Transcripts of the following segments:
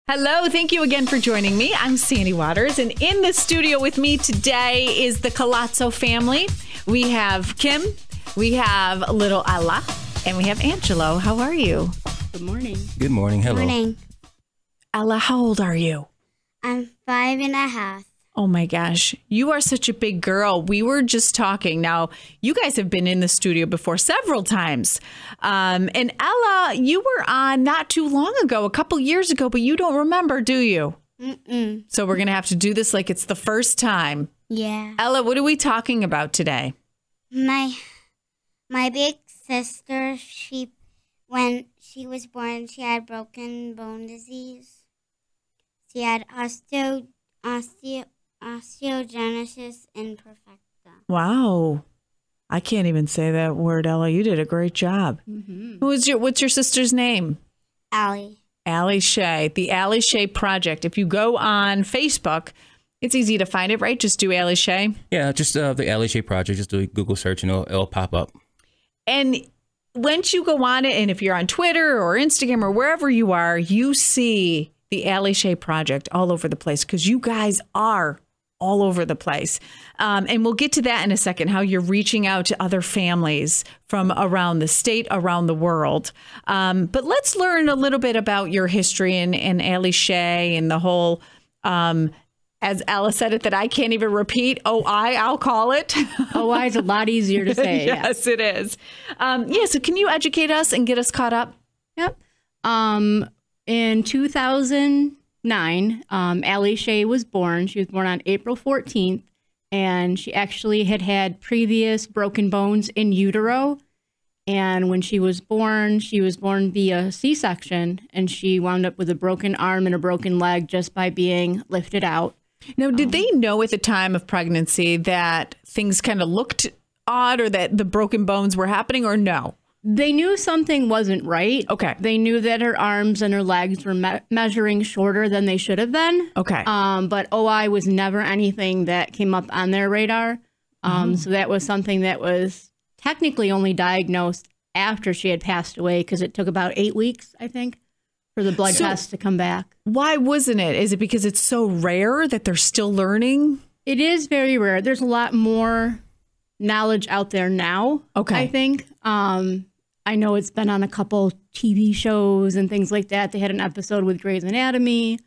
Hello, thank you again for joining me. I'm Sandy Waters, and in the studio with me today is the Colazzo family. We have Kim, we have little Ella, and we have Angelo. How are you? Good morning. Good morning. Hello. Good morning. Ella, how old are you? I'm 5.5. Oh my gosh, you are such a big girl. We were just talking. Now, you guys have been in the studio before several times. And Ella, you were on not too long ago, a couple years ago, but you don't remember, do you? Mm-mm. So we're going to have to do this like it's the first time. Yeah. Ella, what are we talking about today? My big sister, when she was born, she had broken bone disease. She had osteogenesis imperfecta. Wow. I can't even say that word, Ella. You did a great job. Mm-hmm. What's your sister's name? Allie. Allie Shea, the Allie Shea Project. If you go on Facebook, it's easy to find it, right? Just do Allie Shea. Yeah, just the Allie Shea Project. Just do a Google search and it'll pop up. And once you go on it, and if you're on Twitter or Instagram or wherever you are, you see the Allie Shea Project all over the place because you guys are all over the place. And we'll get to that in a second, how you're reaching out to other families from around the state, around the world. But let's learn a little bit about your history and Allie Shea and the whole, as Ella said it, that I can't even repeat, I'll call it. OI is a lot easier to say. Yes, it is. So can you educate us and get us caught up? Yep. In 2009, Allie Shea was born. She was born on April 14th, and she actually had previous broken bones in utero. And when she was born via C-section, and she wound up with a broken arm and a broken leg just by being lifted out. Now, did they know at the time of pregnancy that things kind of looked odd or that the broken bones were happening, or no? They knew something wasn't right. Okay. They knew that her arms and her legs were measuring shorter than they should have been. Okay. But OI was never anything that came up on their radar. So that was something that was technically only diagnosed after she had passed away because it took about 8 weeks, I think, for the blood test to come back. Why wasn't it? Is it because it's so rare that they're still learning? It is very rare. There's a lot more knowledge out there now, Okay. I think. I know it's been on a couple TV shows and things like that. They had an episode with Grey's Anatomy,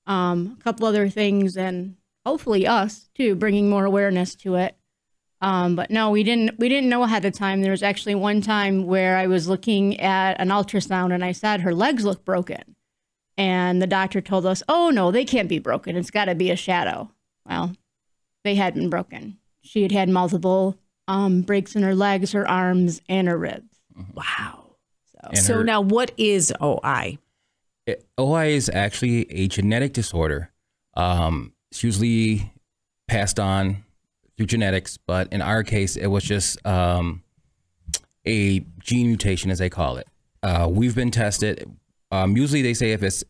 a couple other things, and hopefully us too, bringing more awareness to it. But no, we didn't know ahead of time. There was actually one time where I was looking at an ultrasound and I said her legs look broken, and the doctor told us, "Oh no, they can't be broken. It's got to be a shadow." Well, they had been broken. She had had multiple breaks in her legs, her arms, and her ribs. Wow. And So now what is OI? OI is actually a genetic disorder. It's usually passed on through genetics, but in our case, it was just a gene mutation, as they call it. We've been tested. Usually, they say if it's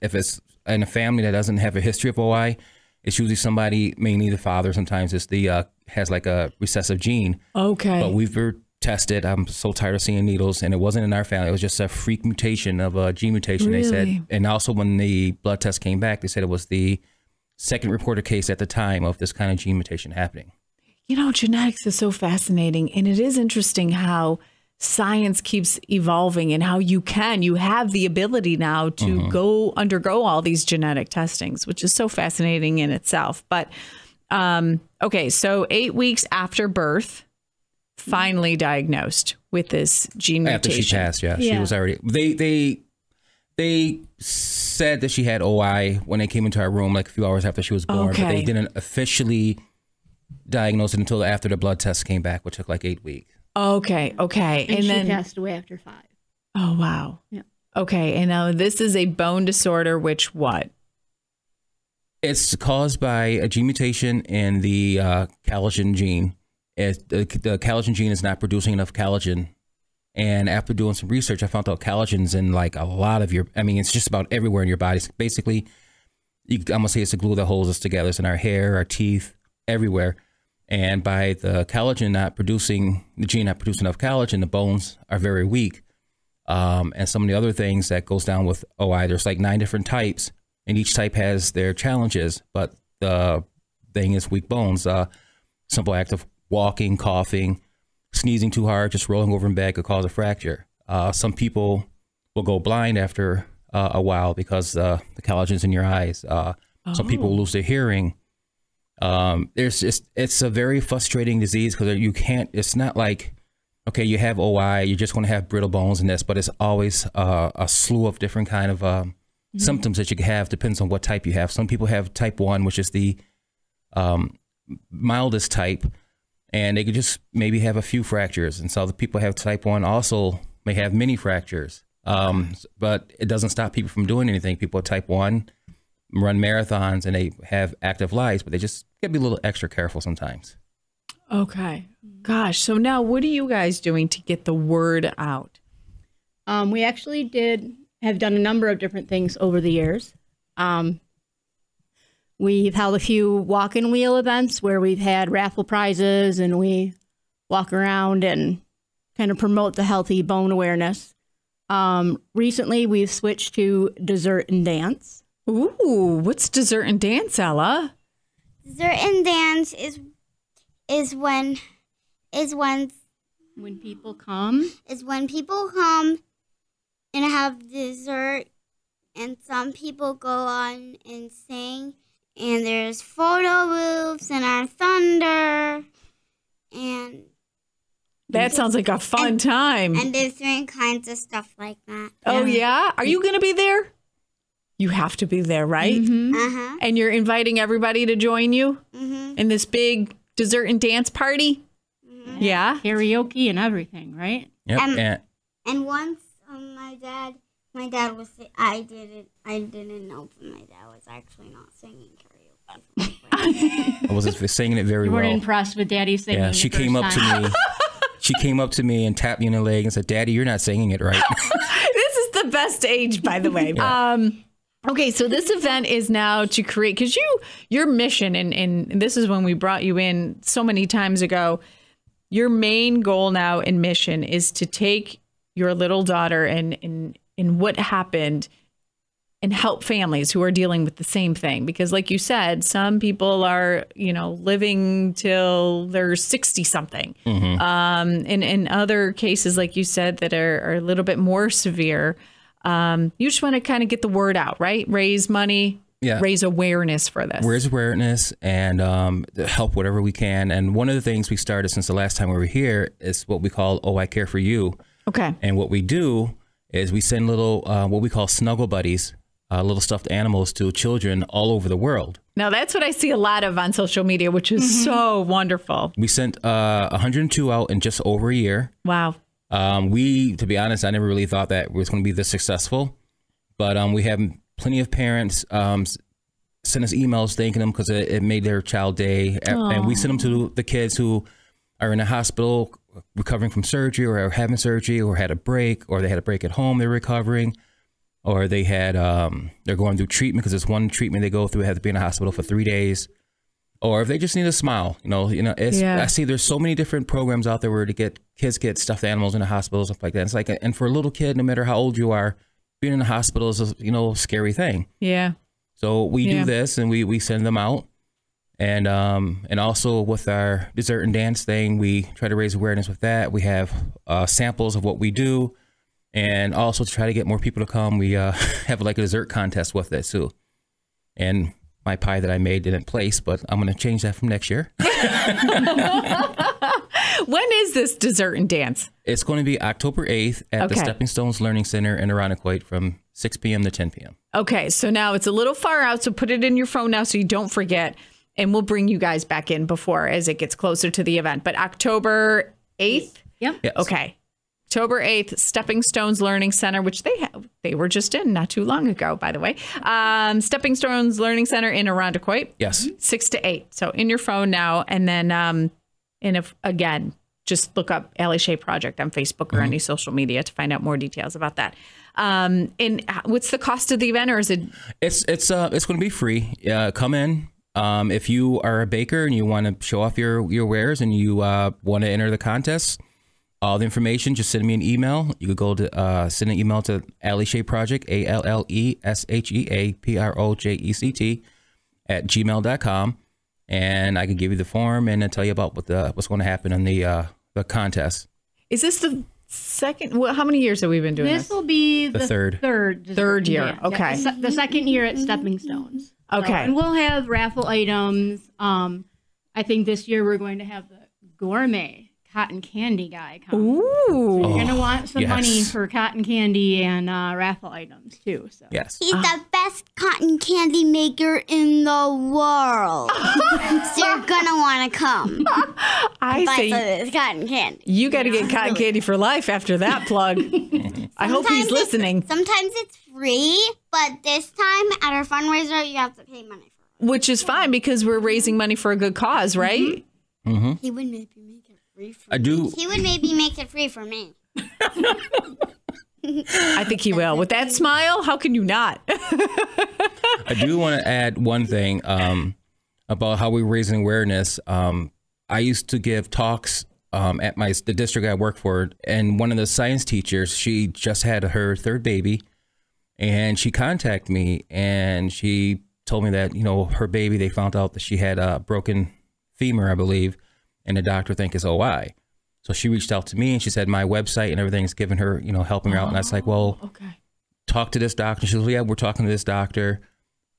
in a family that doesn't have a history of OI, it's usually somebody, mainly the father. Sometimes it's the has like a recessive gene. Okay. But we've tested. I'm so tired of seeing needles, and it wasn't in our family. It was just a freak mutation of a gene mutation. Really? They said, and also when the blood test came back, they said it was the second reported case at the time of this kind of gene mutation happening. You know, genetics is so fascinating, and it is interesting how science keeps evolving and how you have the ability now to undergo all these genetic testings, which is so fascinating in itself. But okay, so 8 weeks after birth, finally diagnosed with this gene mutation. After she passed, she was already. They said that she had OI when they came into our room like a few hours after she was born, but they didn't officially diagnose it until after the blood test came back, which took like 8 weeks. Okay. And she then passed away after 5. Oh, wow. Yeah. Okay. And now this is a bone disorder, which what? It's caused by a gene mutation in the collagen gene. The collagen gene is not producing enough collagen. And after doing some research, I found out collagen's in like a lot of it's just about everywhere in your body. It's basically, I'm going to say it's the glue that holds us together. It's in our hair, our teeth, everywhere. And by the gene not producing enough collagen, the bones are very weak. And some of the other things that goes down with OI, there's like 9 different types. and each type has their challenges. But the thing is weak bones. Simple act of walking, coughing, sneezing too hard, just rolling over in bed could cause a fracture. Some people will go blind after a while because the collagen's in your eyes. Some people lose their hearing. It's a very frustrating disease because you can't, it's not like, okay, you have OI, you're just going to have brittle bones in this, but it's always a slew of different kind of symptoms that you can have, depends on what type you have. Some people have type 1, which is the mildest type, and they could just maybe have a few fractures. And so the people who have type 1 also may have many fractures, but it doesn't stop people from doing anything. People with type 1 run marathons and they have active lives, but they just got to be a little extra careful sometimes. Okay. Gosh. So now what are you guys doing to get the word out? We actually have done a number of different things over the years. We've held a few walk-in wheel events where we've had raffle prizes and we walk around and kind of promote the healthy bone awareness. Recently, we've switched to dessert and dance. Ooh, what's dessert and dance, Ella? Dessert and dance is when People come and have dessert, and some people go on and sing, and there's photo booths and our thunder, and that sounds like a fun time. And there's different kinds of stuff like that. Oh, yeah? Are you going to be there? You have to be there, right? Uh-huh. And you're inviting everybody to join you in this big dessert and dance party? Yeah? karaoke and everything, right? Yep. And once my dad was I didn't know, but my dad was actually not singing karaoke. I was singing it very You well. weren't impressed with Daddy singing. Yeah, she came up to me. She came up to me and tapped me in the leg and said, "Daddy, you're not singing it right." This is the best age, by the way. Okay, so this event is now to create, because your mission, and this is when we brought you in so many times ago, your main goal now and mission is to take your little daughter and what happened and help families who are dealing with the same thing. Because like you said, some people are, living till they're 60 something. And in other cases, like you said, that are a little bit more severe, you just want to kind of get the word out, right? Raise money, raise awareness for this. Raise awareness and help whatever we can. And one of the things we started since the last time we were here is what we call I Care for You. Okay. And what we do is we send little, what we call snuggle buddies, little stuffed animals to children all over the world. Now, that's what I see a lot of on social media, which is so wonderful. We sent 102 out in just over a year. Wow. To be honest, I never really thought that it was going to be this successful, but we have plenty of parents send us emails thanking them because it made their child day. And we send them to the kids who are in a hospital recovering from surgery or are having surgery or had a break, or they had a break at home, they're recovering, or they had, they're going through treatment because it's one treatment they go through, they have to be in a hospital for 3 days. Or if they just need a smile, I see there's so many different programs out there where kids get stuffed animals in the hospital, stuff like that. It's like, and for a little kid, no matter how old you are, being in the hospital is a scary thing. Yeah. So we do this and we send them out. And also with our dessert and dance thing, we try to raise awareness with that. We have samples of what we do. And also to try to get more people to come, we have like a dessert contest with it too. And my pie that I made didn't place, but I'm going to change that from next year. When is this dessert and dance? It's going to be October 8th at the Stepping Stones Learning Center in Irondequoit from 6 p.m. to 10 p.m. Okay, so now it's a little far out, so put it in your phone now so you don't forget, and we'll bring you guys back in before as it gets closer to the event. But October 8th? Yep. Yes. Okay. October 8th, Stepping Stones Learning Center, which they were just in not too long ago, by the way. Stepping Stones Learning Center in Irondequoit. Yes. 6 to 8. So in your phone now. And then, again, just look up Allie Shea Project on Facebook or any social media to find out more details about that. And what's the cost of the event, or is it? It's going to be free. Come in. If you are a baker and you want to show off your wares and you want to enter the contest, all the information, just send me an email. You could go to send an email to Allie Shea Project, ALLESHEAPROJECT at gmail.com. And I can give you the form and then tell you about what's going to happen in the contest. Is this the second? How many years have we been doing this? This will be The third. Third year. Yeah, Okay. the second year at Stepping Stones. Okay. And we'll have raffle items. I think this year we're going to have the gourmet cotton candy guy come. Ooh. You're going to want some yes. money for cotton candy and raffle items too. So. Yes. He's the best cotton candy maker in the world. So you're gonna want to come I buy say some of this cotton candy. you got to get cotton candy for life after that plug. I hope he's listening, Sometimes it's free, but this time at our fundraiser, you have to pay money for which is fine because we're raising money for a good cause, right? Mm-hmm. it. He would maybe make it free for I do. He would maybe make it free for me. I think he will. With that smile, how can you not? I do want to add one thing about how we're raising awareness. I used to give talks at the district I work for, and one of the science teachers, she just had her third baby, and she contacted me, and she told me that, her baby, they found out that she had a broken femur, I believe, and the doctor think it's OI. So she reached out to me and she said, my website and everything's giving her, helping her out. And I was like, well, Okay. talk to this doctor. She was, yeah, we're talking to this doctor.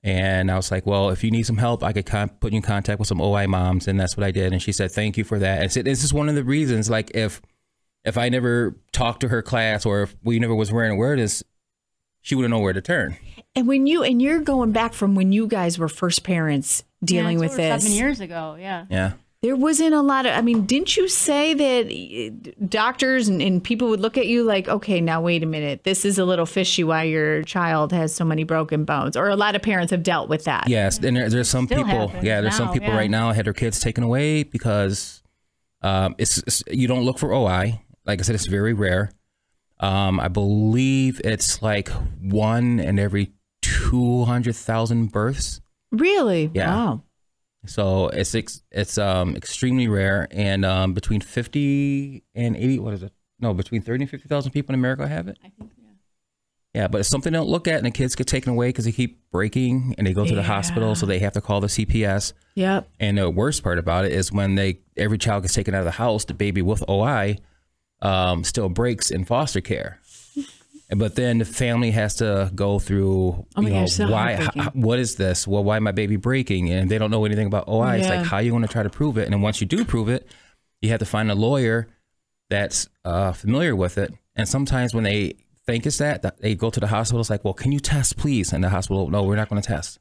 And I was like, well, if you need some help, I could put you in contact with some OI moms. And that's what I did. And she said, thank you for that. I said, this is one of the reasons, like if I never talked to her class or if we never was wearing awareness, she wouldn't know where to turn. And you're going back from when you guys were first parents dealing with this. 7 years ago, yeah. Yeah. There wasn't a lot of, didn't you say that doctors and people would look at you like, okay, now wait a minute, this is a little fishy why your child has so many broken bones? Or a lot of parents have dealt with that. Yes. And there's some Still people, happens there's some now, people yeah. right now had their kids taken away because it's you don't look for OI. Like I said, it's very rare. I believe it's like 1 in every 200,000 births. Really? Yeah. Wow. So it's extremely rare, and between 50 and 80, what is it? No, between 30 and 50,000 people in America have it. I think, yeah. Yeah, but it's something they don't look at, and the kids get taken away because they keep breaking, and they go to the hospital, so they have to call the CPS. Yep. And the worst part about it is when every child gets taken out of the house, the baby with OI still breaks in foster care. But then the family has to go through, so why? heartbreaking. What is this? Well, why my baby breaking? And they don't know anything about OI. It's Yeah. like, how are you going to try to prove it? And then once you do prove it, you have to find a lawyer that's familiar with it. And sometimes when they think it's that they go to the hospital, it's like, well, can you test, please? And the hospital, no, we're not going to test.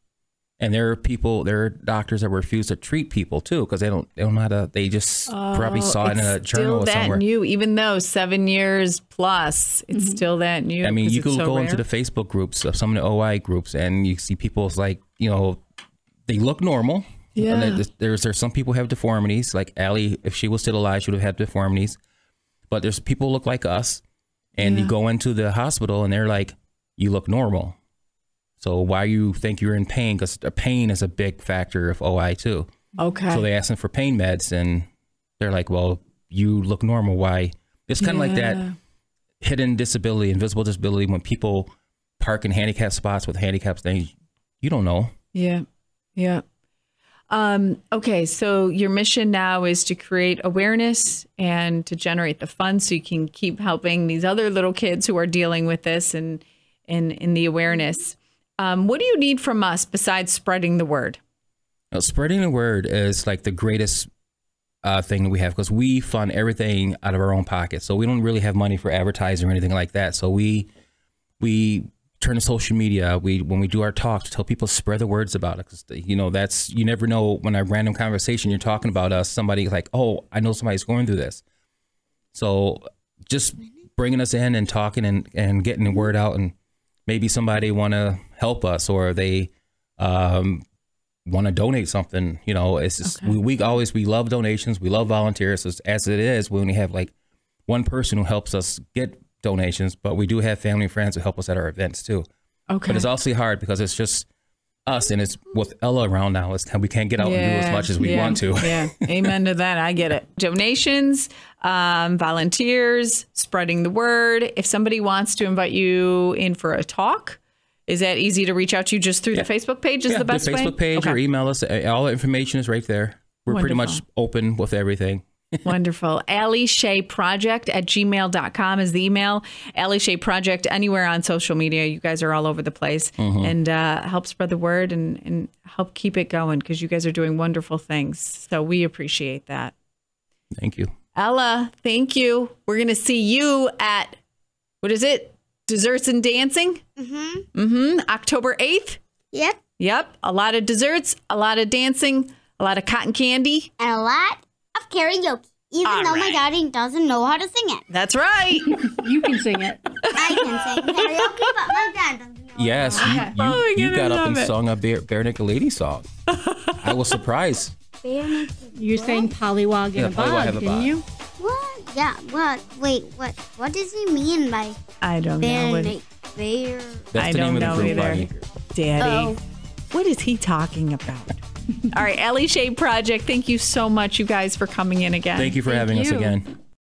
And there are doctors that refuse to treat people too because they don't know how to. They just probably saw it in a journal or Still that somewhere. new, even though 7 years plus, it's still that new. I mean, 'cause you it's could so go rare. into the Facebook groups of some of the OI groups, and you see people like, they look normal. Yeah. And there's some people have deformities. Like Allie, if she was still alive, she would have had deformities. But there's people look like us, and you go into the hospital, and they're like, you look normal. So why you think you're in pain? Because pain is a big factor of OI too. Okay. So they ask them for pain meds, and they're like, well, you look normal. Why? It's kind of like that hidden disability, invisible disability, when people park in handicapped spots with handicapped things, you don't know. Yeah. Yeah. Okay. So your mission now is to create awareness and to generate the funds so you can keep helping these other little kids who are dealing with this and in the awareness. What do you need from us besides spreading the word? Now, spreading the word is like the greatest thing that we have because we fund everything out of our own pocket. So we don't really have money for advertising or anything like that. So we turn to social media. When we do our talks, tell people spread the words about it. 'Cause, you never know when a random conversation you're talking about us, somebody's like, oh, I know somebody's going through this. So just bringing us in and talking and getting the word out, and maybe somebody want to help us or they want to donate something. It's just, we love donations. We love volunteers. As it is, we only have like one person who helps us get donations, but we do have family and friends who help us at our events too. Okay. But it's also hard because it's just us, and it's with Ella around now. We can't get out and do as much as we want to. Yeah, amen to that. I get it. Donations, volunteers, spreading the word. If somebody wants to invite you in for a talk, is that easy to reach out to you just through the Facebook page? Is the best way? The Facebook page or email us. All the information is right there. We're pretty much open with everything. Wonderful. AllieShayProject@gmail.com is the email. Allie Shay Project anywhere on social media. You guys are all over the place and help spread the word and help keep it going because you guys are doing wonderful things. So we appreciate that. Thank you. Ella, thank you. We're going to see you at, what is it? Desserts and Dancing? October 8th? Yep. A lot of desserts, a lot of dancing, a lot of cotton candy. And a lot of karaoke, even though my daddy doesn't know how to sing it. That's right. You can sing it. I can sing karaoke, but my dad doesn't know. Yes, you got up and sung a Bare Naked Lady song. I was surprised. You sang Pollywog in a Bog, didn't you? What? Yeah, what? Wait, what does he mean by I don't know. Bear? That's the name of the group, Bonnie. Daddy, what is he talking about? All right, Allie Shay Project, thank you so much, you guys, for coming in again. Thank you for having us again.